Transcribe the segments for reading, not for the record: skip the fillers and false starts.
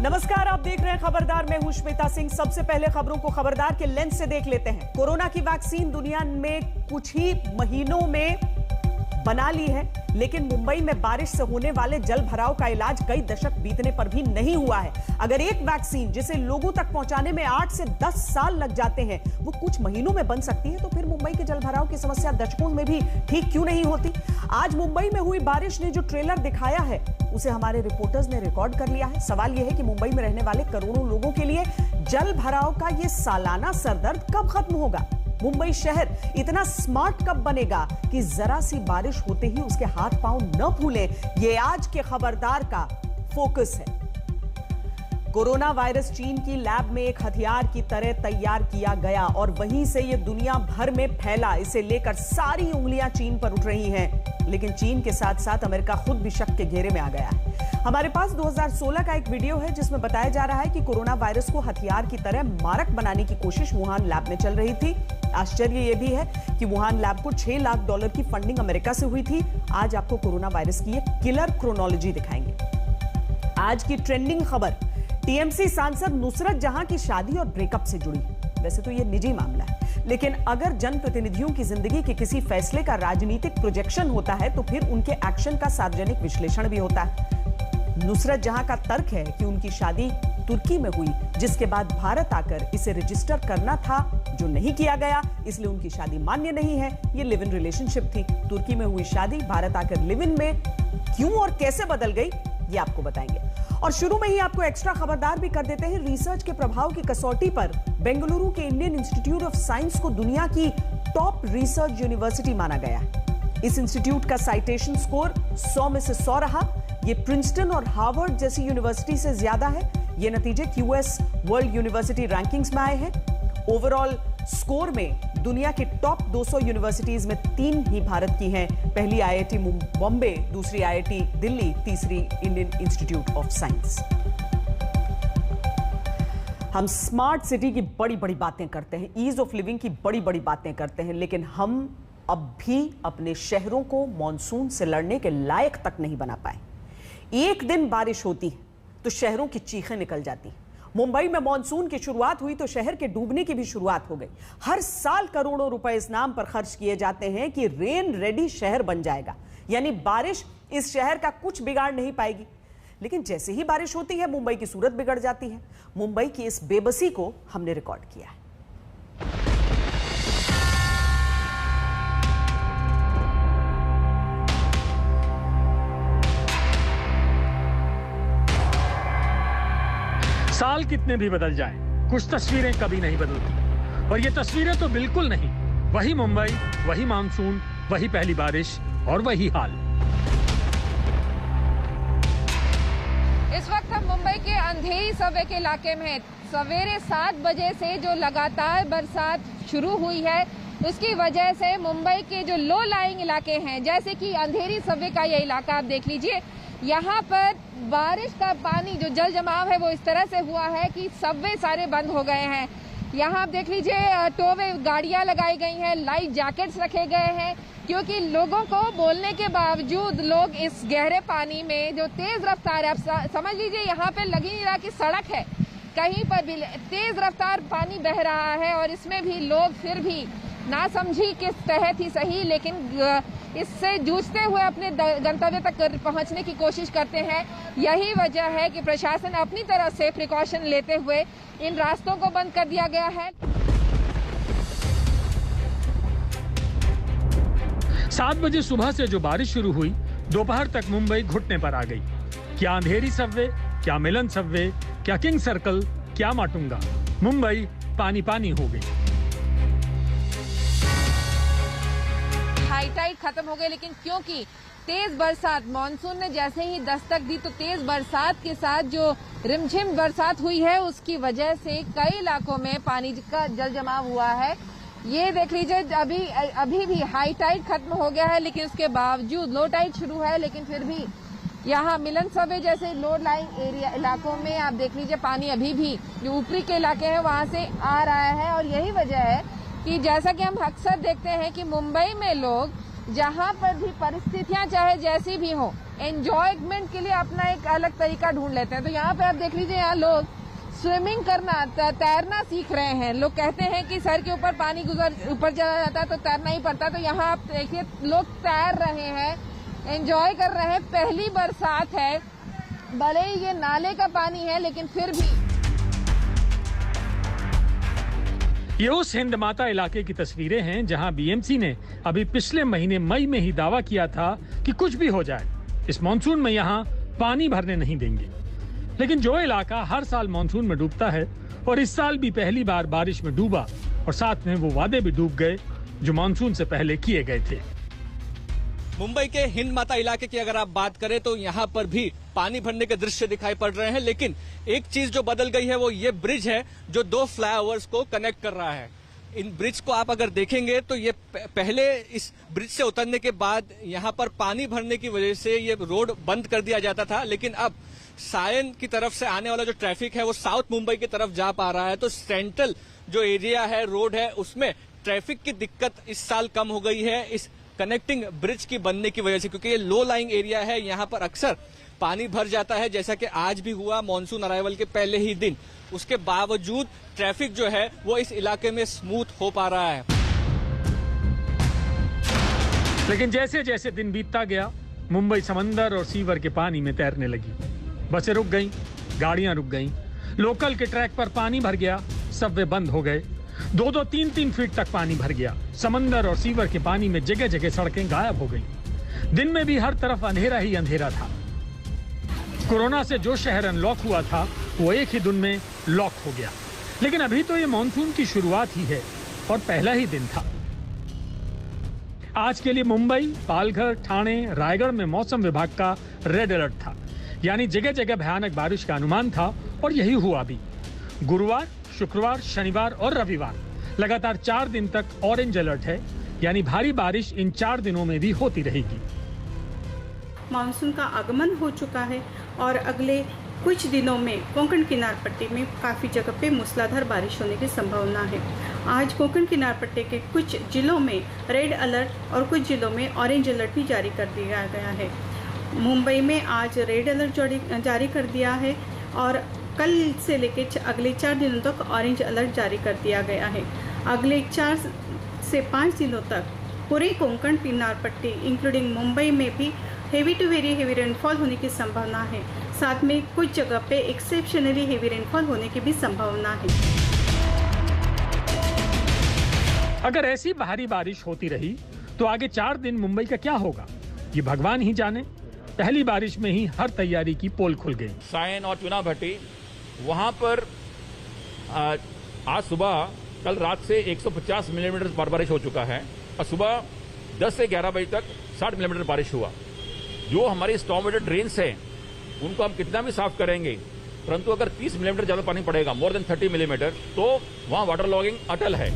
नमस्कार, आप देख रहे हैं खबरदार। मैं हूं श्वेता सिंह। सबसे पहले खबरों को खबरदार के लेंस से देख लेते हैं। कोरोना की वैक्सीन दुनिया में कुछ ही महीनों में बना ली है, लेकिन मुंबई में बारिश से होने वाले जल भराव का इलाज कई दशक बीतने पर भी नहीं हुआ है। अगर एक वैक्सीन जिसे लोगों तक पहुंचाने में 8 से 10 साल लग जाते हैं वो कुछ महीनों में बन सकती है, तो फिर मुंबई के जल भराव की समस्या दशकों में भी ठीक क्यों नहीं होती? आज मुंबई में हुई बारिश ने जो ट्रेलर दिखाया है उसे हमारे रिपोर्टर्स ने रिकॉर्ड कर लिया है। सवाल यह है कि मुंबई में रहने वाले करोड़ों लोगों के लिए जल भराव का यह सालाना सरदर्द कब खत्म होगा? मुंबई शहर इतना स्मार्ट कब बनेगा कि जरा सी बारिश होते ही उसके हाथ पांव न फूले? ये आज के खबरदार का फोकस है। कोरोना वायरस चीन की लैब में एक हथियार की तरह तैयार किया गया और वहीं से ये दुनिया भर में फैला। इसे लेकर सारी उंगलियां चीन पर उठ रही हैं, लेकिन चीन के साथ साथ अमेरिका खुद भी शक के घेरे में आ गया है। हमारे पास 2016 का एक वीडियो है जिसमें बताया जा रहा है कि कोरोना वायरस को हथियार की तरह मारक बनाने की कोशिश वुहान लैब में चल रही थी। आश्चर्य यह भी है कि वुहान लैब को $6 लाख की फंडिंग अमेरिका से हुई थी। आज आपको कोरोना वायरस की एक किलर क्रोनोलॉजी दिखाएंगे। आज की ट्रेंडिंग खबर, टीएमसी सांसद नुसरत जहां की शादी और ब्रेकअप से जुड़ी। वैसे तो यह निजी मामला है, लेकिन अगर जनप्रतिनिधियों की जिंदगी के किसी फैसले का राजनीतिक प्रोजेक्शन होता है तो फिर उनके एक्शन का सार्वजनिक विश्लेषण भी होता है। नुसरत जहां का तर्क है कि उनकी शादी तुर्की में हुई, जिसके बाद भारत आकर इसे रजिस्टर करना था, जो नहीं किया गया, इसलिए उनकी शादी मान्य नहीं है। ये लिव इन रिलेशनशिप थी। तुर्की में हुई शादी भारत आकर लिव इन में क्यों और कैसे बदल गई, ये आपको बताएंगे। और शुरू में ही आपको एक्स्ट्रा खबरदार भी कर देते हैं। रिसर्च के प्रभाव की कसौटी पर बेंगलुरु के इंडियन इंस्टीट्यूट ऑफ साइंस को दुनिया की टॉप रिसर्च यूनिवर्सिटी माना गया है। इस इंस्टीट्यूट का साइटेशन स्कोर 100 में से 100 रहा। ये प्रिंसटन और हार्वर्ड जैसी यूनिवर्सिटी से ज्यादा है। ये नतीजे क्यूएस वर्ल्ड यूनिवर्सिटी रैंकिंग्स में आए हैं। ओवरऑल स्कोर में दुनिया की टॉप 200 यूनिवर्सिटीज में 3 ही भारत की हैं। पहली आईआईटी बॉम्बे, दूसरी आईआईटी दिल्ली, तीसरी इंडियन इंस्टीट्यूट ऑफ साइंस। हम स्मार्ट सिटी की बड़ी बड़ी बातें करते हैं, ईज ऑफ लिविंग की बड़ी बड़ी बातें करते हैं, लेकिन हम अब भी अपने शहरों को मॉनसून से लड़ने के लायक तक नहीं बना पाए। एक दिन बारिश होती है तो शहरों की चीखें निकल जाती। मुंबई में मॉनसून की शुरुआत हुई तो शहर के डूबने की भी शुरुआत हो गई। हर साल करोड़ों रुपए इस नाम पर खर्च किए जाते हैं कि रेन रेडी शहर बन जाएगा, यानी बारिश इस शहर का कुछ बिगाड़ नहीं पाएगी। लेकिन जैसे ही बारिश होती है मुंबई की सूरत बिगड़ जाती है। मुंबई की इस बेबसी को हमने रिकॉर्ड किया है। साल कितने भी बदल जाएं, कुछ तस्वीरें कभी नहीं बदलती। और ये तस्वीरें तो बिल्कुल नहीं। वही मुंबई, वही मानसून, वही पहली बारिश और वही हाल। इस वक्त हम मुंबई के अंधेरी सबवे के इलाके में हैं। सवेरे 7 बजे से जो लगातार बरसात शुरू हुई है उसकी वजह से मुंबई के जो लो लाइंग इलाके हैं, जैसे कि अंधेरी सबवे का ये इलाका आप देख लीजिए, यहाँ पर बारिश का पानी जो जल जमाव है वो इस तरह से हुआ है कि सबवे सारे बंद हो गए हैं। यहाँ आप देख लीजिए टोवे गाड़ियाँ लगाई गई हैं, लाइफ जैकेट्स रखे गए हैं, क्योंकि लोगों को बोलने के बावजूद लोग इस गहरे पानी में जो तेज रफ्तार है, आप समझ लीजिए यहाँ पे लग ही नहीं रहा कि सड़क है, कहीं पर भी तेज रफ्तार पानी बह रहा है और इसमें भी लोग फिर भी ना समझी किस तहत ही सही, लेकिन इससे जूझते हुए अपने गंतव्य तक पहुंचने की कोशिश करते हैं। यही वजह है कि प्रशासन अपनी तरफ से प्रिकॉशन लेते हुए इन रास्तों को बंद कर दिया गया है। 7 बजे सुबह से जो बारिश शुरू हुई, दोपहर तक मुंबई घुटने पर आ गई। क्या अंधेरी सबवे, क्या मिलन सबवे, क्या किंग सर्कल, क्या माटुंगा, मुंबई पानी पानी हो गई। हाई टाइड खत्म हो गए, लेकिन क्योंकि तेज बरसात, मानसून ने जैसे ही दस्तक दी तो तेज बरसात के साथ जो रिमझिम बरसात हुई है उसकी वजह से कई इलाकों में पानी का जल जमाव हुआ है। ये देख लीजिए अभी भी हाई टाइड खत्म हो गया है, लेकिन उसके बावजूद लो टाइड शुरू है, लेकिन फिर भी यहाँ मिलन सबवे जैसे लो लाइंग एरिया इलाकों में आप देख लीजिए पानी अभी भी जो ऊपरी के इलाके हैं वहां से आ रहा है। और यही वजह है कि जैसा कि हम अक्सर देखते हैं कि मुंबई में लोग जहां पर भी परिस्थितियां चाहे जैसी भी हो, एंजॉयमेंट के लिए अपना एक अलग तरीका ढूंढ लेते हैं। तो यहाँ पे आप देख लीजिए, यहाँ लोग स्विमिंग करना, तैरना सीख रहे हैं। लोग कहते हैं कि सर के ऊपर पानी ऊपर चला जाता है तो तैरना ही पड़ता, तो यहाँ आप देखिए लोग तैर रहे हैं, एंजॉय कर रहे हैं। पहली बरसात है, भले ही ये नाले का पानी है, लेकिन फिर भी। ये उस हिंद माता इलाके की तस्वीरें हैं जहां बीएमसी ने अभी पिछले महीने मई में ही दावा किया था कि कुछ भी हो जाए, इस मानसून में यहां पानी भरने नहीं देंगे। लेकिन जो इलाका हर साल मानसून में डूबता है और इस साल भी पहली बार बारिश में डूबा, और साथ में वो वादे भी डूब गए जो मानसून से पहले किए गए थे। मुंबई के हिंद माता इलाके की अगर आप बात करें तो यहाँ पर भी पानी भरने के दृश्य दिखाई पड़ रहे हैं, लेकिन एक चीज जो बदल गई है वो ये ब्रिज है जो 2 फ्लाईओवर्स को कनेक्ट कर रहा है। इन ब्रिज को आप अगर देखेंगे तो ये पहले इस ब्रिज से उतरने के बाद यहाँ पर पानी भरने की वजह से ये रोड बंद कर दिया जाता था, लेकिन अब सायन की तरफ से आने वाला जो ट्रैफिक है वो साउथ मुंबई की तरफ जा पा रहा है। तो सेंट्रल जो एरिया है, रोड है, उसमें ट्रैफिक की दिक्कत इस साल कम हो गई है इस कनेक्टिंग ब्रिज की बनने की वजह से, क्योंकि ये लो लाइंग एरिया है, यहाँ पर अक्सर पानी भर जाता है, जैसा कि आज भी हुआ मॉनसून अराइवल के पहले ही दिन। उसके बावजूद ट्रैफिक जो है वो इस इलाके में स्मूथ हो पा रहा है। लेकिन जैसे जैसे दिन बीतता गया, मुंबई समंदर और सीवर के पानी में तैरने लगी। बसें रुक गईं, गाड़ियां रुक गईं, लोकल के ट्रैक पर पानी भर गया, सबवे बंद हो गए, 2-2, 3-3 फीट तक पानी भर गया। समंदर और सीवर के पानी में जगह जगह सड़कें गायब हो गईं। दिन में भी हर तरफ अंधेरा ही अंधेरा था। कोरोना से जो शहर अनलॉक हुआ था वो एक ही दिन में लॉक हो गया। लेकिन अभी तो ये मानसून की शुरुआत ही है और पहला ही दिन था। आज के लिए मुंबई, पालघर, ठाणे, रायगढ़ में मौसम विभाग का रेड अलर्ट था, यानी जगह जगह भयानक बारिश का अनुमान था, और यही हुआ भी। गुरुवार, शुक्रवार, शनिवार और रविवार लगातार 4 दिन तक ऑरेंज अलर्ट है, यानी भारी बारिश इन 4 दिनों में भी होती रहेगी। मानसून का आगमन हो चुका है और अगले कुछ दिनों में कोंकण किनार पट्टी में काफ़ी जगह पे मूसलाधार बारिश होने की संभावना है। आज कोंकण किनार पट्टी के कुछ जिलों में रेड अलर्ट और कुछ जिलों में ऑरेंज अलर्ट भी जारी कर दिया गया है। मुंबई में आज रेड अलर्ट जारी कर दिया है और कल से लेकर अगले 4 दिनों तक ऑरेंज अलर्ट जारी कर दिया गया है। अगले 4 से 5 दिनों तक पूरे कोंकण किनार पट्टी इंक्लूडिंग मुंबई में भी heavy to very heavy rainfall होने की संभावना है। साथ में कुछ जगह पे एक्सेप्शनली हेवी रेनफॉल होने की भी संभावना है। अगर ऐसी भारी बारिश होती रही तो आगे 4 दिन मुंबई का क्या होगा, ये भगवान ही जाने। पहली बारिश में ही हर तैयारी की पोल खुल गई। सायन और चुना भट्टी वहां पर आज सुबह, कल रात से 150 मिलीमीटर बारिश हो चुका है और सुबह 10 से 11 बजे तक 60 मिलीमीटर बारिश हुआ। जो हमारी स्टॉर्म वाटर ड्रेन्स हैं उनको हम कितना भी साफ करेंगे, परंतु अगर 30 मिलीमीटर ज्यादा पानी पड़ेगा, मोर देन 30 मिलीमीटर, तो वहां वाटर लॉगिंग अटल है।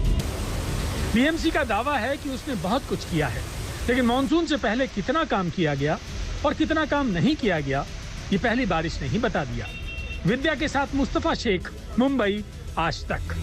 बीएमसी का दावा है कि उसने बहुत कुछ किया है, लेकिन मानसून से पहले कितना काम किया गया और कितना काम नहीं किया गया, ये पहली बारिश ने ही बता दिया। विद्या के साथ मुस्तफा शेख, मुंबई, आज तक।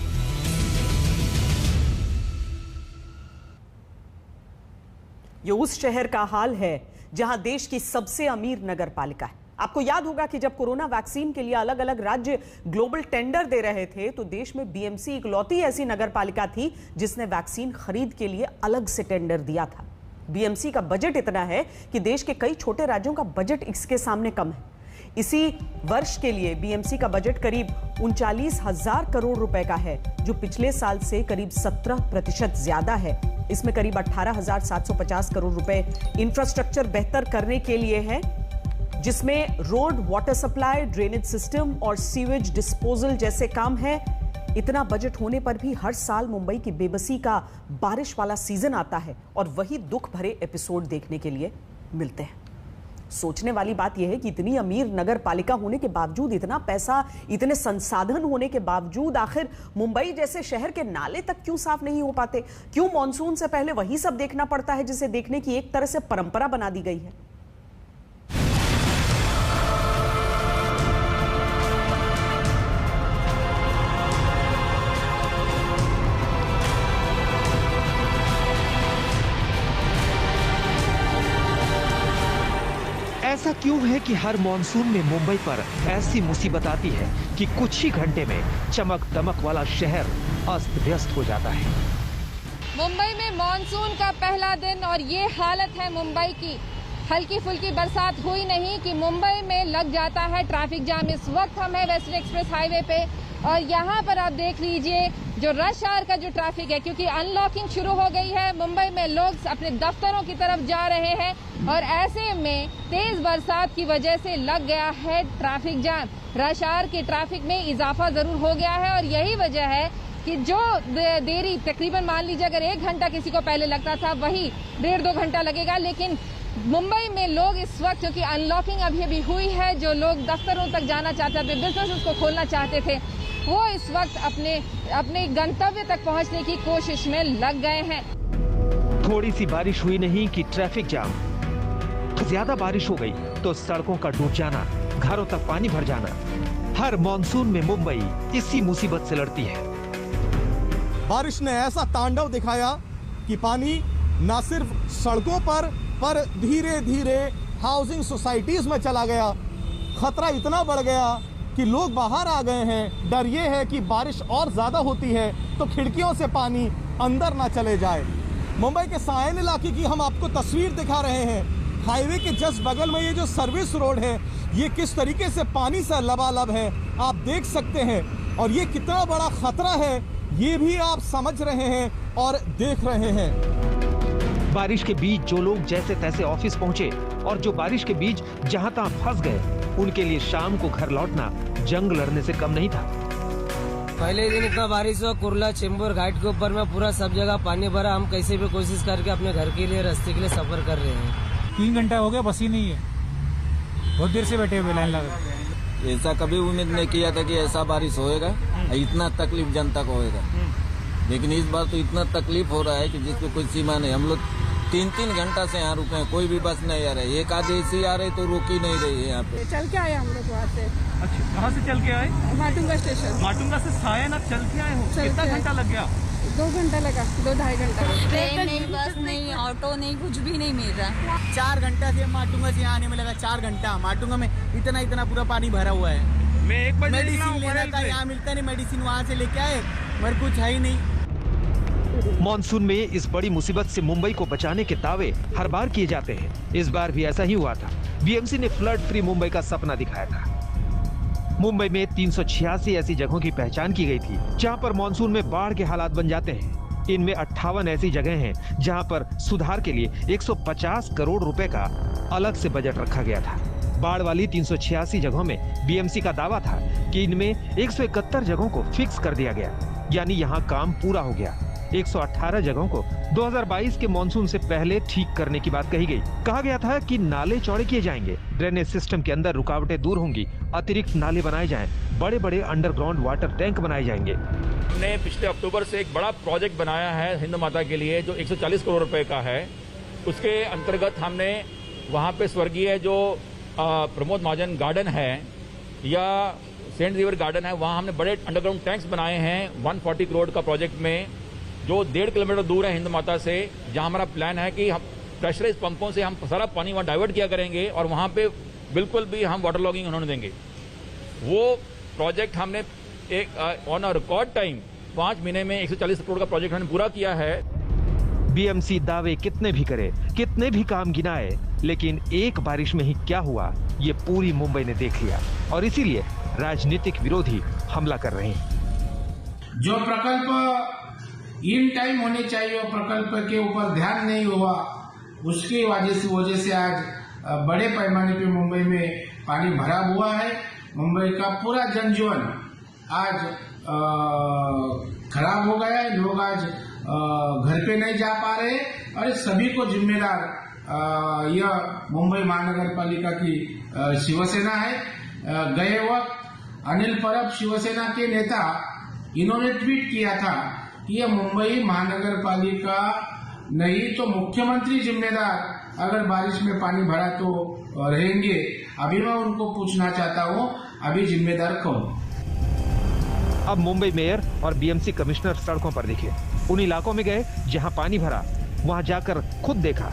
ये उस शहर का हाल है जहां देश की सबसे अमीर नगर पालिका है। आपको याद होगा कि जब कोरोना वैक्सीन के लिए अलग अलग राज्य ग्लोबल टेंडर दे रहे थे तो देश में बीएमसी इकलौती ऐसी नगर पालिका थी जिसने वैक्सीन खरीद के लिए अलग से टेंडर दिया था। बीएमसी का बजट इतना है कि देश के कई छोटे राज्यों का बजट इसके सामने कम है। इसी वर्ष के लिए बीएमसी का बजट करीब 39,000 करोड़ रुपए का है, जो पिछले साल से करीब 17% ज्यादा है। इसमें करीब 18,750 करोड़ रुपए इंफ्रास्ट्रक्चर बेहतर करने के लिए है, जिसमें road, water supply, drainage system और सीवेज डिस्पोजल जैसे काम है। इतना बजट होने पर भी हर साल मुंबई की बेबसी का बारिश वाला सीजन आता है और वही दुख भरे एपिसोड देखने के लिए मिलते हैं। सोचने वाली बात यह है कि इतनी अमीर नगर पालिका होने के बावजूद, इतना पैसा, इतने संसाधन होने के बावजूद आखिर मुंबई जैसे शहर के नाले तक क्यों साफ नहीं हो पाते? क्यों मॉनसून से पहले वही सब देखना पड़ता है जिसे देखने की एक तरह से परंपरा बना दी गई है? ऐसा क्यों है कि हर मॉनसून में मुंबई पर ऐसी मुसीबत आती है कि कुछ ही घंटे में चमक दमक वाला शहर अस्त व्यस्त हो जाता है। मुंबई में मॉनसून का पहला दिन और ये हालत है मुंबई की। हल्की फुल्की बरसात हुई नहीं कि मुंबई में लग जाता है ट्रैफिक जाम। इस वक्त हम है वेस्टर्न एक्सप्रेस हाईवे पे और यहाँ पर आप देख लीजिए जो रश आवर का जो ट्रैफिक है, क्योंकि अनलॉकिंग शुरू हो गई है। मुंबई में लोग अपने दफ्तरों की तरफ जा रहे हैं और ऐसे में तेज बरसात की वजह से लग गया है ट्रैफिक जाम। रश आवर के ट्रैफिक में इजाफा जरूर हो गया है और यही वजह है कि जो देरी तकरीबन मान लीजिए अगर 1 घंटा किसी को पहले लगता था वही 1.5-2 घंटा लगेगा। लेकिन मुंबई में लोग इस वक्त, क्योंकि अनलॉकिंग अभी हुई है, जो लोग दफ्तरों तक जाना चाहते थे, बिजनेस को खोलना चाहते थे, वो इस वक्त अपने गंतव्य तक पहुंचने की कोशिश में लग गए हैं। थोड़ी सी बारिश हुई नहीं कि ट्रैफिक जाम, ज्यादा बारिश हो गई तो सड़कों का डूब जाना, घरों तक पानी भर जाना। हर मॉनसून में मुंबई इसी मुसीबत से लड़ती है। बारिश ने ऐसा तांडव दिखाया कि पानी न सिर्फ सड़कों पर धीरे धीरे हाउसिंग सोसाइटीज में चला गया। खतरा इतना बढ़ गया कि लोग बाहर आ गए हैं। डर ये है कि बारिश और ज्यादा होती है तो खिड़कियों से पानी अंदर ना चले जाए। मुंबई के सायन इलाके की हम आपको तस्वीर दिखा रहे हैं। हाईवे के जस्ट बगल में ये जो सर्विस रोड है, ये किस तरीके से पानी से लबालब है आप देख सकते हैं। और ये कितना बड़ा खतरा है ये भी आप समझ रहे हैं और देख रहे हैं। बारिश के बीच जो लोग जैसे तैसे ऑफिस पहुंचे और जो बारिश के बीच जहां तहां फंस गए, उनके लिए शाम को घर लौटना जंग लड़ने से कम नहीं था। पहले दिन इतना बारिश हुआ, कुर्ला चेंबूर घाट के ऊपर में पूरा सब जगह पानी भरा। हम कैसे भी कोशिश करके अपने घर के लिए, रास्ते के लिए सफर कर रहे हैं। 3 घंटा हो गया, बस ही नहीं है, बहुत देर से बैठे हुए लाइन लगा। ऐसा कभी उम्मीद नहीं किया था कि ऐसा बारिश होएगा, इतना तकलीफ जनता को होएगा। लेकिन इस बार तो इतना तकलीफ हो रहा है कि जिसको कोई सीमा नहीं। हम लोग 3-3 घंटा से यहाँ रुके हैं, कोई भी बस नहीं आ रही। एक आधे ऐसी आ रही तो रुक ही नहीं रही है यहाँ पे। चल के आए हम लोग वहाँ से। अच्छा, कहाँ से चल के आए? माटुंगा स्टेशन। माटुंगा से सायन आप चल के आए हो? कितना घंटा लग गया? 2 घंटा लगा, 2-2.5 घंटा। ट्रेन नहीं, बस नहीं, ऑटो नहीं, कुछ भी नहीं मिल रहा। 4 घंटा से माटुंगा से यहाँ आने में लगा। 4 घंटा माटुंगा में इतना पूरा पानी भरा हुआ है। मैं 1 बजे मेडिसिन लेना था, यहाँ मिलता नहीं मेडिसिन, वहाँ से लेके आए मगर कुछ है ही नहीं। मॉनसून में इस बड़ी मुसीबत से मुंबई को बचाने के दावे हर बार किए जाते हैं। इस बार भी ऐसा ही हुआ था। बीएमसी ने फ्लड फ्री मुंबई का सपना दिखाया था। मुंबई में 386 ऐसी जगहों की पहचान की गई थी जहां पर मॉनसून में बाढ़ के हालात बन जाते हैं। इनमें 58 ऐसी जगह हैं जहां पर सुधार के लिए 150 करोड़ रुपए का अलग से बजट रखा गया था। बाढ़ वाली 386 जगहों में बीएमसी का दावा था कि इनमें 171 जगहों को फिक्स कर दिया गया, यानी यहाँ काम पूरा हो गया। 118 जगहों को 2022 के मॉनसून से पहले ठीक करने की बात कही गई। कहा गया था कि नाले चौड़े किए जाएंगे, ड्रेनेज सिस्टम के अंदर रुकावटें दूर होंगी, अतिरिक्त नाले बनाए जाएं, बड़े बड़े अंडरग्राउंड वाटर टैंक बनाए जाएंगे। हमने पिछले अक्टूबर से एक बड़ा प्रोजेक्ट बनाया है हिंद माता के लिए जो 140 करोड़ रुपए का है। उसके अंतर्गत हमने वहाँ पे स्वर्गीय जो प्रमोद महाजन गार्डन है या सेंट रिवर गार्डन है, वहाँ हमने बड़े अंडरग्राउंड टैंक्स बनाए हैं 140 करोड़ का प्रोजेक्ट में, जो 1.5 किलोमीटर दूर है हिंद माता से। जहाँ हमारा प्लान है कि हम प्रेशराइज पंपों से हम सारा पानी वहाँ डाइवर्ट किया करेंगे और वहाँ पे बिल्कुल भी हम वाटर लॉगिंग उन्होंने देंगे। वो प्रोजेक्ट हमने एक ऑन अ रिकॉर्ड टाइम 5 महीने में 140 करोड़ का प्रोजेक्ट हमने पूरा किया है। बीएमसी दावे कितने भी करे, कितने भी काम गिनाए, लेकिन एक बारिश में ही क्या हुआ ये पूरी मुंबई ने देख लिया और इसीलिए राजनीतिक विरोधी हमला कर रहे हैं। जो प्रकल्प इन टाइम होने चाहिए वो प्रकल्प के ऊपर ध्यान नहीं हुआ, उसकी वजह से आज बड़े पैमाने पे मुंबई में पानी भरा हुआ है। मुंबई का पूरा जनजीवन आज खराब हो गया है। लोग आज घर पे नहीं जा पा रहे और सभी को जिम्मेदार यह मुंबई महानगर पालिका की शिवसेना है। गए वक्त अनिल परब शिवसेना के नेता इन्होंने ट्वीट किया था कि यह मुंबई महानगर पालिका नहीं तो मुख्यमंत्री जिम्मेदार, अगर बारिश में पानी भरा तो रहेंगे। अभी मैं उनको पूछना चाहता हूँ, अभी जिम्मेदार कौन? अब मुंबई मेयर और बीएमसी कमिश्नर सड़कों पर दिखे, उन इलाकों में गए जहां पानी भरा, वहां जाकर खुद देखा।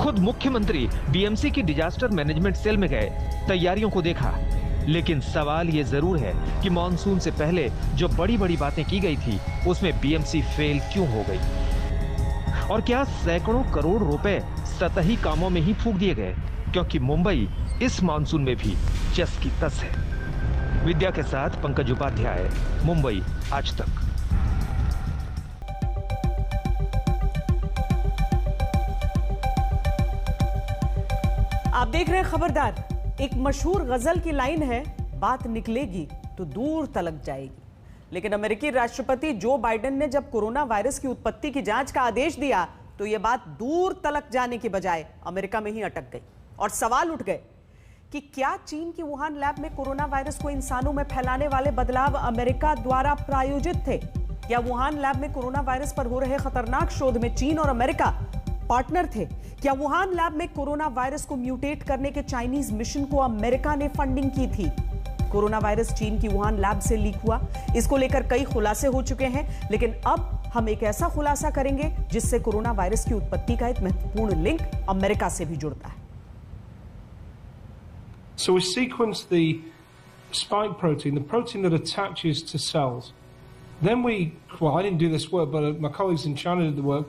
खुद मुख्यमंत्री बीएमसी की डिजास्टर मैनेजमेंट सेल में गए, तैयारियों को देखा। लेकिन सवाल ये जरूर है कि मॉनसून से पहले जो बड़ी बड़ी बातें की गई थी उसमें बीएमसी फेल क्यों हो गई? और क्या सैकड़ों करोड़ रुपए सतही कामों में ही फूंक दिए गए? क्योंकि मुंबई इस मॉनसून में भी चस की तस है। विद्या के साथ पंकज उपाध्याय, मुंबई आज तक। आप देख रहे हैं खबरदार। एक मशहूर गजल की लाइन है, बात निकलेगी तो दूर तलक जाएगी। लेकिन अमेरिकी राष्ट्रपति जो बाइडेन ने जब कोरोना वायरस की उत्पत्ति की जांच का आदेश दिया तो यह बात दूर तलक जाने के बजाय अमेरिका में ही अटक गई और सवाल उठ गए कि क्या चीन की वुहान लैब में कोरोना वायरस को इंसानों में फैलाने वाले बदलाव अमेरिका द्वारा प्रायोजित थे? क्या वुहान लैब में कोरोना वायरस पर हो रहे खतरनाक शोध में चीन और अमेरिका पार्टनर थे? क्या वुहान लैब में कोरोना वायरस को म्यूटेट करने के चाइनीज मिशन को अमेरिका ने फंडिंग की थी? कोरोना वायरस चीन की वुहान लैब से लीक हुआ, इसको लेकर कई खुलासे हो चुके हैं, लेकिन अब हम एक ऐसा खुलासा करेंगे जिससे कोरोना वायरस की उत्पत्ति का एक महत्वपूर्ण लिंक अमेरिका से भी जुड़ता है। So we sequence the spike protein, the protein that attaches to cells. Then well, I didn't do this work, but my colleagues in China did the work.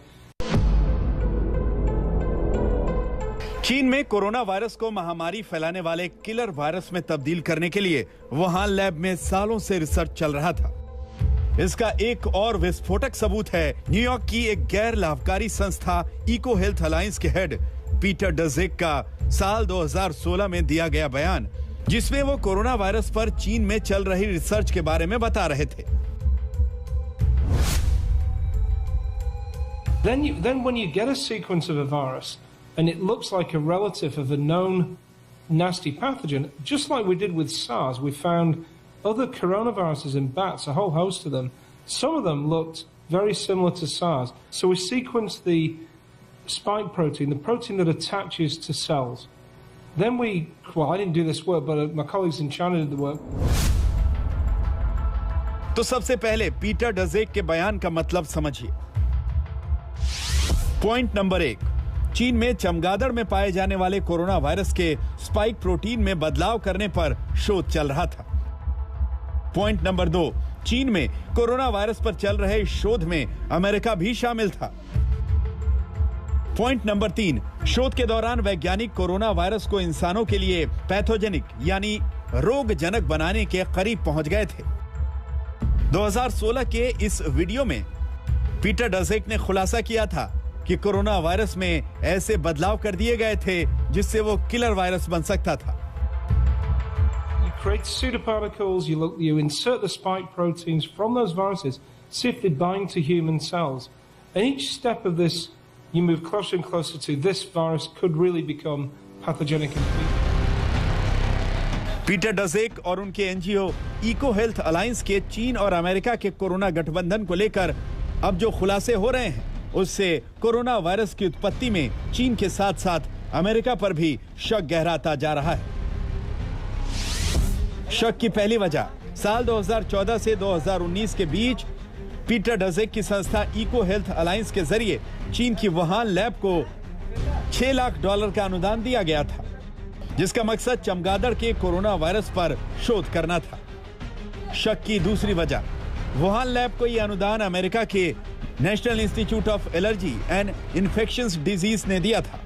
चीन में कोरोना वायरस को महामारी फैलाने वाले किलर वायरस में तब्दील करने के लिए वुहान लैब में सालों से रिसर्च चल रहा था। इसका एक और विस्फोटक सबूत है न्यूयॉर्क की एक गैर लाभकारी संस्था इको हेल्थ अलायंस के हेड पीटर डजेक का साल 2016 में दिया गया बयान, जिसमें वो कोरोना वायरस पर चीन में चल रही रिसर्च के बारे में बता रहे थे। Then when you get a sequence of a virus and it looks like a relative of a known nasty pathogen, just like we did with SARS, we found other coronaviruses in bats, a whole host of them. Some of them looked very similar to SARS. So we sequenced the spike protein, the protein that attaches to cells. Then well, I didn't do this work, but my colleagues in China did the work. तो सबसे पहले Peter डजेक के बयान का मतलब समझिए। Point number 1, चीन में चमगादड़ में पाए जाने वाले कोरोना वायरस के स्पाइक प्रोटीन में बदलाव करने पर शोध चल रहा था। पॉइंट नंबर 2, चीन में कोरोना वायरस पर चल रहे शोध में अमेरिका भी शामिल था। पॉइंट नंबर 3, शोध के दौरान वैज्ञानिक कोरोना वायरस को इंसानों के लिए पैथोजेनिक यानी रोगजनक बनाने के करीब पहुंच गए थे। 2016 के इस वीडियो में पीटर डजेक ने खुलासा किया था कि कोरोना वायरस में ऐसे बदलाव कर दिए गए थे जिससे वो किलर वायरस बन सकता था। You create pseudoparticles, you insert the spike proteins from those viruses, see if they bind to human cells. And each step of this, you move closer and closer to this virus could really become pathogenic in people. Peter Daszak और उनके NGO eco health alliance के चीन और America के corona गठबंधन को लेकर अब जो खुलासे हो रहे हैं उससे कोरोना वायरस की उत्पत्ति में चीन के साथ साथ अमेरिका पर भी शक गहराता जा रहा है। शक की पहली वजह साल 2014 से 2019 के बीच पीटर डजेक की संस्था इको हेल्थ अलायंस के जरिए चीन की वुहान लैब को $6 लाख का अनुदान दिया गया था, जिसका मकसद चमगादड़ के कोरोना वायरस पर शोध करना था। शक की दूसरी वजह, वुहान लैब को यह अनुदान अमेरिका के national institute of allergy and infections disease ने दिया था,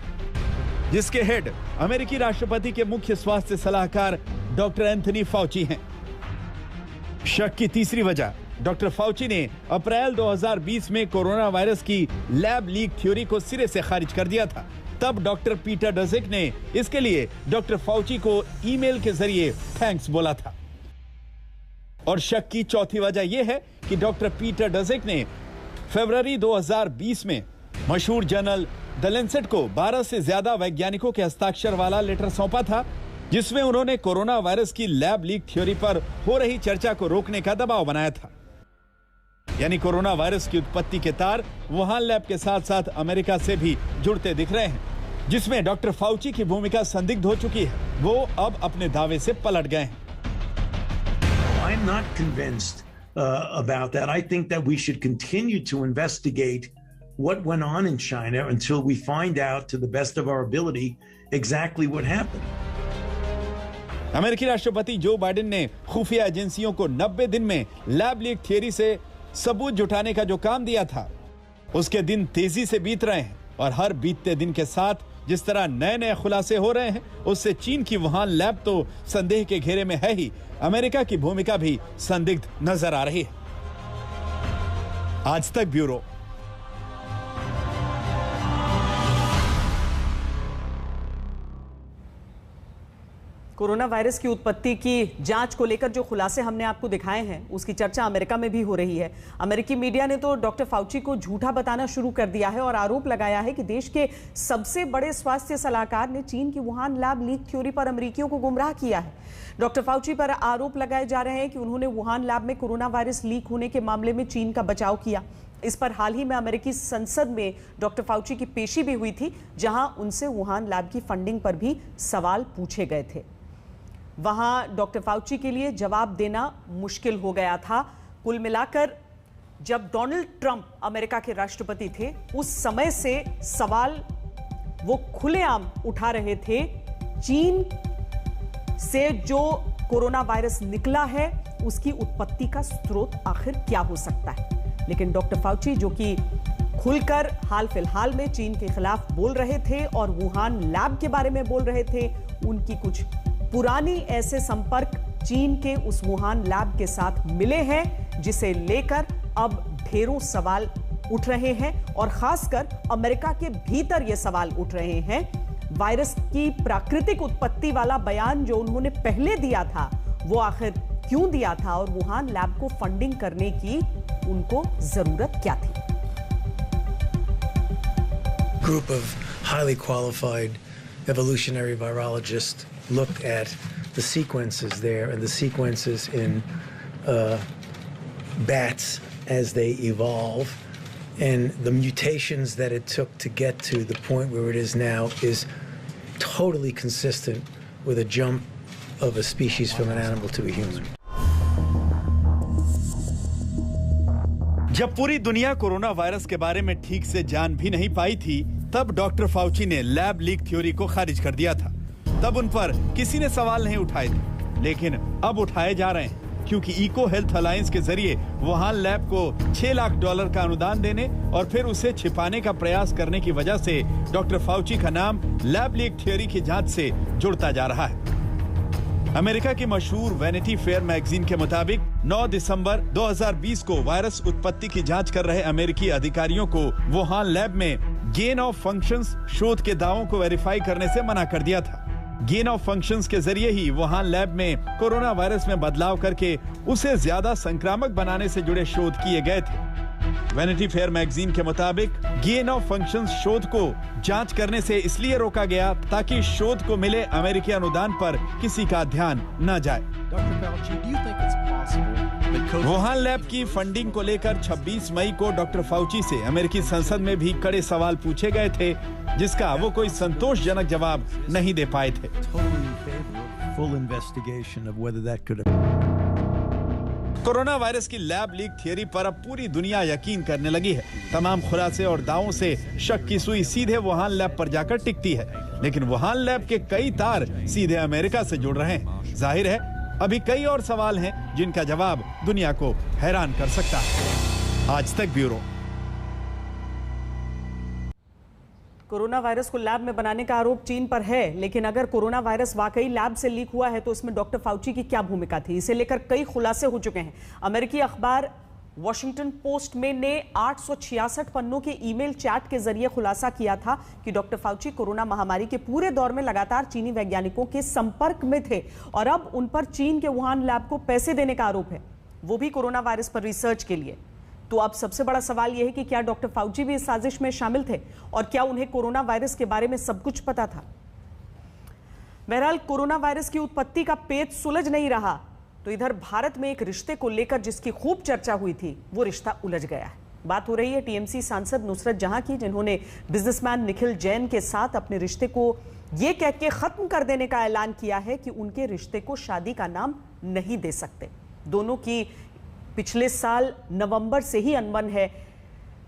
जिसके हेड अमेरिकी राष्ट्रपति के मुख्य स्वास्थ्य सलाहकार डॉक्टर एंथनी फाउची हैं। शक की तीसरी वजह, डॉक्टर फाउची ने अप्रैल 2020 में कोरोना वायरस की लैब लीक थ्योरी को सिरे से खारिज कर दिया था। तब डॉक्टर पीटर डजेक ने इसके लिए डॉक्टर फाउची को ईमेल के जरिए थैंक्स बोला था। और शक की चौथी वजह यह है कि डॉक्टर पीटर डजेक ने फरवरी 2020 में मशहूर जर्नल द लैंसेट को 12 से ज्यादा वैज्ञानिकों के हस्ताक्षर वाला लेटर सौंपा था, जिसमें उन्होंने कोरोना वायरस की लैब लीक थ्योरी पर हो रही चर्चा को रोकने का दबाव बनाया था। यानी कोरोना वायरस की उत्पत्ति के तार वुहान लैब के साथ साथ अमेरिका से भी जुड़ते दिख रहे हैं, जिसमें डॉक्टर फाउची की भूमिका संदिग्ध हो चुकी है। वो अब अपने दावे से पलट गए हैं। I'm not convinced about that. I think that we should continue to investigate what went on in China until we find out, to the best of our ability, exactly what happened. अमेरिकी राष्ट्रपति Joe Biden ने खुफिया एजेंसियों को 90 दिन में lab leak theory से सबूत जुटाने का जो काम दिया था, उसके दिन तेजी से बीत रहे हैं और हर बीतते दिन के साथ जिस तरह नए खुलासे हो रहे हैं, उससे चीन की वुहान लैब तो संदेह के घेरे में है ही, अमेरिका की भूमिका भी संदिग्ध नजर आ रही है। आज तक ब्यूरो। कोरोना वायरस की उत्पत्ति की जांच को लेकर जो खुलासे हमने आपको दिखाए हैं, उसकी चर्चा अमेरिका में भी हो रही है। अमेरिकी मीडिया ने तो डॉक्टर फाउची को झूठा बताना शुरू कर दिया है और आरोप लगाया है कि देश के सबसे बड़े स्वास्थ्य सलाहकार ने चीन की वुहान लैब लीक थ्योरी पर अमेरिकियों को गुमराह किया है। डॉक्टर फाउची पर आरोप लगाए जा रहे हैं कि उन्होंने वुहान लैब में कोरोना वायरस लीक होने के मामले में चीन का बचाव किया। इस पर हाल ही में अमेरिकी संसद में डॉक्टर फाउची की पेशी भी हुई थी, जहां उनसे वुहान लैब की फंडिंग पर भी सवाल पूछे गए थे। वहां डॉक्टर फाउची के लिए जवाब देना मुश्किल हो गया था। कुल मिलाकर जब डोनाल्ड ट्रंप अमेरिका के राष्ट्रपति थे, उस समय से सवाल वो खुलेआम उठा रहे थे। चीन से जो कोरोना वायरस निकला है, उसकी उत्पत्ति का स्रोत आखिर क्या हो सकता है। लेकिन डॉक्टर फाउची, जो कि खुलकर हाल फिलहाल में चीन के खिलाफ बोल रहे थे और वुहान लैब के बारे में बोल रहे थे, उनकी कुछ पुरानी ऐसे संपर्क चीन के उस वुहान लैब के साथ मिले हैं, जिसे लेकर अब ढेरों सवाल उठ रहे हैं और खासकर अमेरिका के भीतर ये सवाल उठ रहे हैं। वायरस की प्राकृतिक उत्पत्ति वाला बयान जो उन्होंने पहले दिया था, वो आखिर क्यों दिया था और वुहान लैब को फंडिंग करने की उनको जरूरत क्या थी। Group of highly qualified evolutionary virologists looked at the sequences there and the sequences in bats as they evolve, and the mutations that it took to get to the point where it is now is totally consistent with a jump of a species from an animal to a human. जब पूरी दुनिया corona virus के बारे में ठीक से जान भी नहीं पाई थी, तब डॉक्टर फाउची ने लैब लीक थ्योरी को खारिज कर दिया था। तब उन पर किसी ने सवाल नहीं उठाए थे, लेकिन अब उठाए जा रहे हैं, क्योंकि इको हेल्थ अलायंस के जरिए वुहान लैब को $6 लाख का अनुदान देने और फिर उसे छिपाने का प्रयास करने की वजह से डॉक्टर फाउची का नाम लैब लीक थ्योरी की जांच से जुड़ता जा रहा है। अमेरिका की मशहूर वैनिटी फेयर मैगजीन के मुताबिक 9 दिसंबर 2020 को वायरस उत्पत्ति की जांच कर रहे अमेरिकी अधिकारियों को वुहान लैब में गेन ऑफ फंक्शंस शोध के दावों को वेरीफाई करने से मना कर दिया था। गेन ऑफ फंक्शंस के जरिए ही वुहान लैब में कोरोना वायरस में बदलाव करके उसे ज्यादा संक्रामक बनाने से जुड़े शोध किए गए थे। वैनिटी फेयर मैगजीन के मुताबिक गेन ऑफ फंक्शंस शोध को जांच करने से इसलिए रोका गया ताकि शोध को मिले अमेरिकी अनुदान पर किसी का ध्यान न जाए। वुहान लैब की फंडिंग को लेकर 26 मई को डॉक्टर फाउची से अमेरिकी संसद में भी कड़े सवाल पूछे गए थे, जिसका वो कोई संतोषजनक जवाब नहीं दे पाए थे। कोरोना वायरस की लैब लीक थियरी पर अब पूरी दुनिया यकीन करने लगी है। तमाम खुलासे और दावों से शक की सुई सीधे वुहान लैब पर जाकर टिकती है, लेकिन वुहान लैब के कई तार सीधे अमेरिका से जुड़ रहे हैं। जाहिर है अभी कई और सवाल हैं जिनका जवाब दुनिया को हैरान कर सकता है। आज तक ब्यूरो। कोरोना वायरस को लैब में बनाने का आरोप चीन पर है, लेकिन अगर कोरोना वायरस वाकई लैब से लीक हुआ है तो इसमें डॉक्टर फाउची की क्या भूमिका थी, इसे लेकर कई खुलासे हो चुके हैं। अमेरिकी अखबार वॉशिंगटन पोस्ट में ने 866 पन्नों के ईमेल चैट के जरिए खुलासा किया था कि डॉक्टर फाउची कोरोना महामारी के पूरे दौर में लगातार चीनी वैज्ञानिकों के संपर्क में थे और अब उन पर चीन के वुहान लैब को पैसे देने का आरोप है, वो भी कोरोना वायरस पर रिसर्च के लिए। तो अब सबसे बड़ा सवाल यह है कि क्या डॉक्टर फाउची भी इस साजिश में शामिल थे और क्या उन्हें कोरोना वायरस के बारे में सब कुछ पता था। बहरहाल कोरोना वायरस की उत्पत्ति का पेच सुलझ नहीं रहा, तो इधर भारत में एक रिश्ते को लेकर जिसकी खूब चर्चा हुई थी, वो रिश्ता उलझ गया है। बात हो रही है टीएमसी सांसद नुसरत जहां की, जिन्होंने बिजनेसमैन निखिल जैन के साथ अपने रिश्ते को ये कह के खत्म कर देने का ऐलान किया है कि उनके रिश्ते को शादी का नाम नहीं दे सकते। दोनों की पिछले साल नवंबर से ही अनबन है।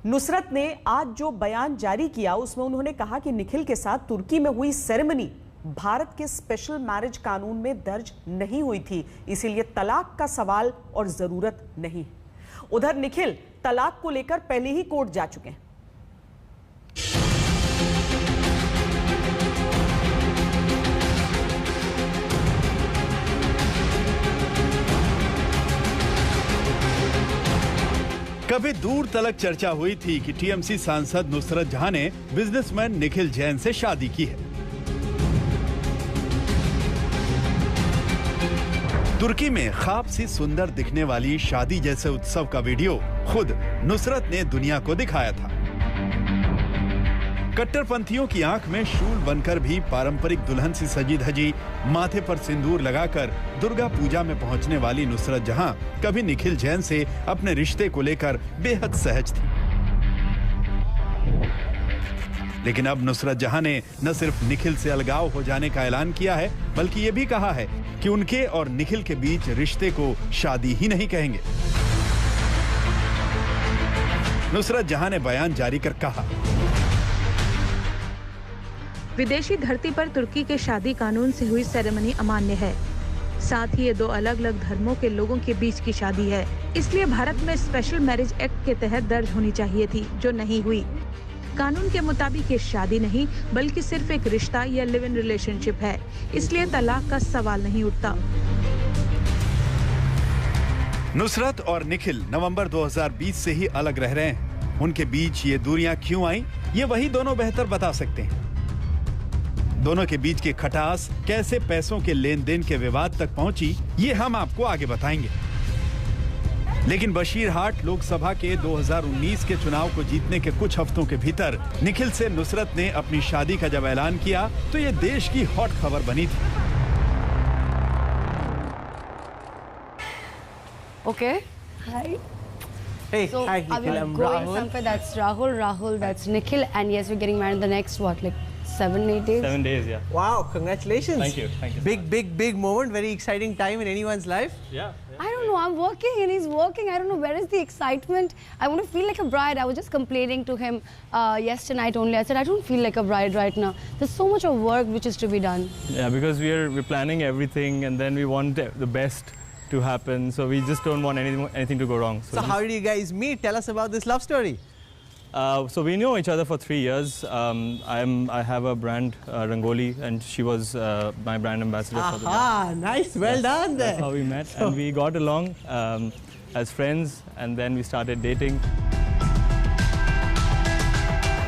नुसरत ने आज जो बयान जारी किया उसमें उन्होंने कहा कि निखिल के साथ तुर्की में हुई सेरेमनी भारत के स्पेशल मैरिज कानून में दर्ज नहीं हुई थी, इसीलिए तलाक का सवाल और जरूरत नहीं। उधर निखिल तलाक को लेकर पहले ही कोर्ट जा चुके हैं। कभी दूर तलक चर्चा हुई थी कि टीएमसी सांसद नुसरत जहां ने बिजनेसमैन निखिल जैन से शादी की है। तुर्की में ख्वाब सी सुंदर दिखने वाली शादी जैसे उत्सव का वीडियो खुद नुसरत ने दुनिया को दिखाया था। कट्टरपंथियों की आंख में शूल बनकर भी पारंपरिक दुल्हन सी सजी धजी, माथे पर सिंदूर लगाकर दुर्गा पूजा में पहुंचने वाली नुसरत जहां कभी निखिल जैन से अपने रिश्ते को लेकर बेहद सहज थी। लेकिन अब नुसरत जहां ने न सिर्फ निखिल से अलगाव हो जाने का ऐलान किया है, बल्कि ये भी कहा है कि उनके और निखिल के बीच रिश्ते को शादी ही नहीं कहेंगे। नुसरत जहां ने बयान जारी कर कहा, विदेशी धरती पर तुर्की के शादी कानून से हुई सेरेमनी अमान्य है। साथ ही ये दो अलग अलग धर्मों के लोगों के बीच की शादी है, इसलिए भारत में स्पेशल मैरिज एक्ट के तहत दर्ज होनी चाहिए थी, जो नहीं हुई। कानून के मुताबिक ये शादी नहीं बल्कि सिर्फ एक रिश्ता या लिव इन रिलेशनशिप है, इसलिए तलाक का सवाल नहीं उठता। नुसरत और निखिल नवंबर 2020 से ही अलग रह रहे हैं। उनके बीच ये दूरियां क्यों आई, ये वही दोनों बेहतर बता सकते हैं। दोनों के बीच की खटास कैसे पैसों के लेन देन के विवाद तक पहुंची, ये हम आपको आगे बताएंगे। लेकिन बशीरहाट लोकसभा के 2019 के चुनाव को जीतने के कुछ हफ्तों के भीतर निखिल से नुसरत ने अपनी शादी का जब ऐलान किया तो ये देश की हॉट खबर बनी थी। Okay. Hi. Hey, so hi, are we Nikhil. I'm going Rahul. somewhere? That's Rahul, that's Nikhil, and yes, we're getting married the next, what, like 7-8 days? 7 days, yeah. Wow, congratulations. Thank you. Big moment, very exciting time in anyone's life. Yeah. I don't know, I'm working and he's working. I don't know, where is the excitement? I want to feel like a bride. I was just complaining to him yesterday night only. I said, I don't feel like a bride right now. There's so much of work which is to be done. Yeah, because we're planning everything and then we want the best to happen. So we just don't want anything to go wrong. So how did you guys meet? Tell us about this love story. So we know each other for 3 years. I have a brand, Rangoli, and she was my brand ambassador for the brand. Ah, nice, well done there. That's how we met, and we got along as friends, and then we started dating.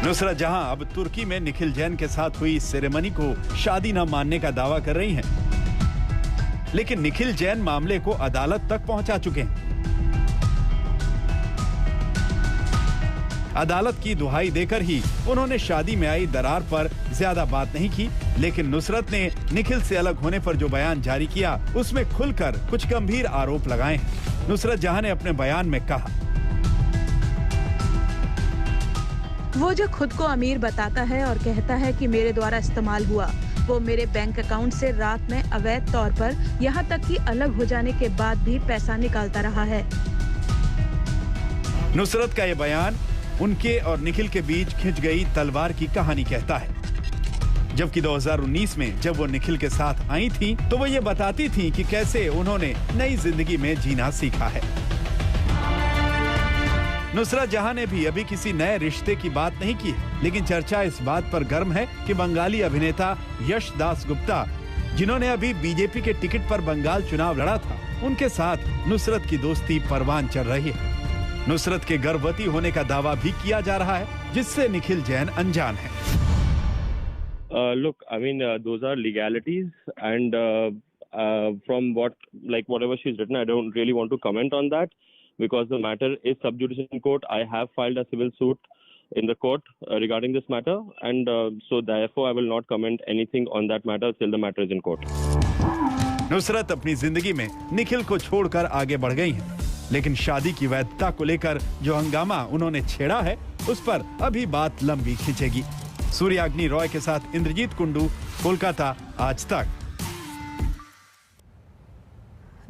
Nusrat जहां अब तुर्की में निखिल जैन के साथ हुई ceremony को शादी न मानने का दावा कर रही हैं, लेकिन निखिल जैन मामले को अदालत तक पहुंचा चुके हैं। अदालत की दुहाई देकर ही उन्होंने शादी में आई दरार पर ज्यादा बात नहीं की, लेकिन नुसरत ने निखिल से अलग होने पर जो बयान जारी किया उसमें खुलकर कुछ गंभीर आरोप लगाए हैं। नुसरत जहां ने अपने बयान में कहा, वो जो खुद को अमीर बताता है और कहता है कि मेरे द्वारा इस्तेमाल हुआ, वो मेरे बैंक अकाउंट से रात में अवैध तौर पर यहाँ तक कि अलग हो जाने के बाद भी पैसा निकालता रहा है। नुसरत का ये बयान उनके और निखिल के बीच खिंच गई तलवार की कहानी कहता है। जबकि 2019 में जब वो निखिल के साथ आई थी तो वो ये बताती थी कि कैसे उन्होंने नई जिंदगी में जीना सीखा है। नुसरत जहां ने भी अभी किसी नए रिश्ते की बात नहीं की है, लेकिन चर्चा इस बात पर गर्म है कि बंगाली अभिनेता यश दास गुप्ता, जिन्होंने अभी बीजेपी के टिकट पर बंगाल चुनाव लड़ा था, उनके साथ नुसरत की दोस्ती परवान चढ़ रही है। नुसरत के गर्भवती होने का दावा भी किया जा रहा है, जिससे निखिल जैन अनजान है। Look, I mean, those are legalities, and from whatever she's written, I don't really want to comment on that because the matter is sub judice in court. I have filed a civil suit in the court regarding this matter, and so therefore I will not comment anything on that matter till the matter is in court. Nusrat अपनी जिंदगी में निखिल को छोड़कर आगे बढ़ गई हैं, लेकिन शादी की वैधता को लेकर जो हंगामा उन्होंने छेड़ा है, उस पर अभी बात लंबी खिंचेगी। सूर्याग्नि रॉय के साथ इंद्रजीत कुंडू, कोलकाता, आज तक।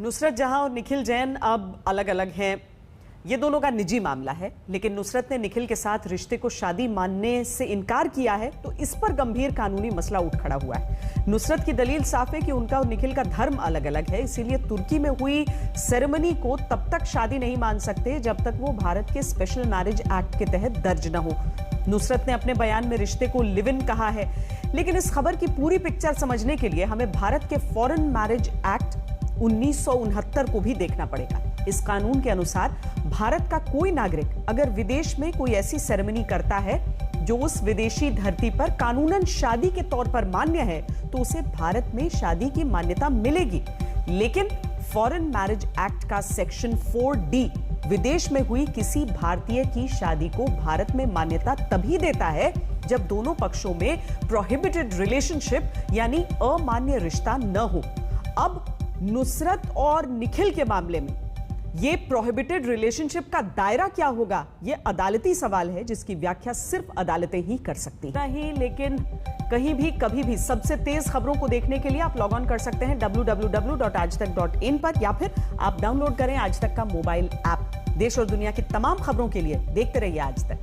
नुसरत जहां और निखिल जैन अब अलग अलग हैं, ये दोनों का निजी मामला है, लेकिन नुसरत ने निखिल के साथ रिश्ते को शादी मानने से इनकार किया है, तो इस पर गंभीर कानूनी मसला उठ खड़ा हुआ है। नुसरत की दलील साफ है कि उनका और निखिल का धर्म अलग अलग है, इसीलिए तुर्की में हुई सेरेमनी को तब तक शादी नहीं मान सकते जब तक वो भारत के स्पेशल मैरिज एक्ट के तहत दर्ज न हो। नुसरत ने अपने बयान में रिश्ते को लिव इन कहा है, लेकिन इस खबर की पूरी पिक्चर समझने के लिए हमें भारत के फॉरेन मैरिज एक्ट 1969 को भी देखना पड़ेगा। इस कानून के अनुसार भारत का कोई नागरिक अगर विदेश में कोई ऐसी सेरेमनी करता है जो उस विदेशी धरती पर कानूनन शादी के तौर पर मान्य है, तो उसे भारत में शादी की मान्यता मिलेगी। लेकिन फॉरेन मैरिज एक्ट का सेक्शन 4D विदेश में हुई किसी भारतीय की शादी को भारत में मान्यता तभी देता है जब दोनों पक्षों में प्रोहिबिटेड रिलेशनशिप यानी अमान्य रिश्ता न हो। अब नुसरत और निखिल के मामले में ये प्रोहिबिटेड रिलेशनशिप का दायरा क्या होगा, ये अदालती सवाल है जिसकी व्याख्या सिर्फ अदालतें ही कर सकती हैं। नहीं, लेकिन कहीं भी कभी भी सबसे तेज खबरों को देखने के लिए आप लॉग ऑन कर सकते हैं www.aajtak.in पर, या फिर आप डाउनलोड करें आज तक का मोबाइल ऐप। देश और दुनिया की तमाम खबरों के लिए देखते रहिए आज तक।